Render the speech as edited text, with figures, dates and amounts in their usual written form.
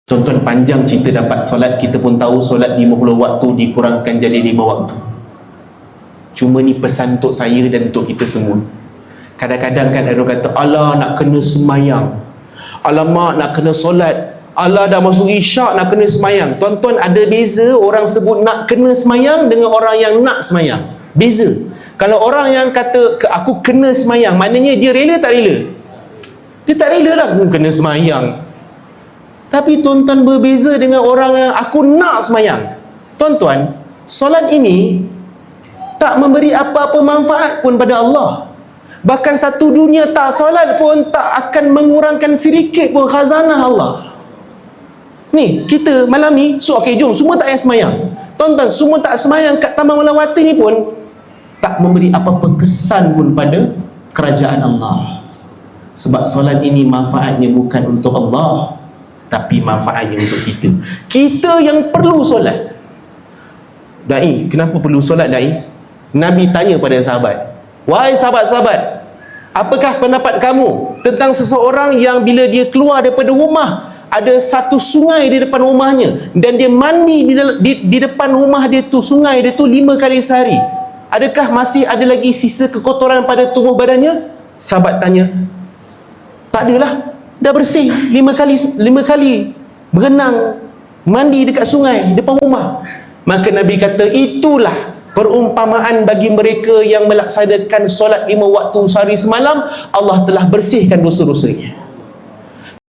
Tuan-tuan, panjang cerita dapat solat. Kita pun tahu solat 50 waktu dikurangkan jadi 5 waktu. Cuma ni pesan untuk saya dan untuk kita semua. Kadang-kadang kan ada orang kata, Allah nak kena semayang, alamak nak kena solat, Allah dah masuk isyak nak kena semayang. Tuan-tuan, ada beza orang sebut nak kena semayang dengan orang yang nak semayang. Beza. Kalau orang yang kata aku kena semayang, maknanya dia rela tak rela? Dia tak rela lah kena semayang. Tapi tuan-tuan, berbeza dengan orang yang aku nak semayang. Tuan-tuan, solat ini tak memberi apa-apa manfaat pun pada Allah. Bahkan satu dunia tak solat pun tak akan mengurangkan sedikit pun khazanah Allah. Ni, kita malam ni, okey, jom semua tak payah semayang. Tuan-tuan, semua tak semayang kat Taman Melawati ni pun tak memberi apa-apa kesan pun pada kerajaan Allah. Sebab solat ini manfaatnya bukan untuk Allah, tapi manfaatnya untuk kita. Kita yang perlu solat. Dai, kenapa perlu solat, Dai? Nabi tanya pada sahabat, wahai sahabat-sahabat, apakah pendapat kamu tentang seseorang yang bila dia keluar daripada rumah, ada satu sungai di depan rumahnya, dan dia mandi di depan rumah dia tu, sungai dia tu 5 kali sehari, adakah masih ada lagi sisa kekotoran pada tubuh badannya? Sahabat tanya, tak adalah, dah bersih 5 kali berenang, mandi dekat sungai depan rumah. Maka Nabi kata, itulah perumpamaan bagi mereka yang melaksanakan solat 5 waktu sehari semalam, Allah telah bersihkan dosa-dosanya.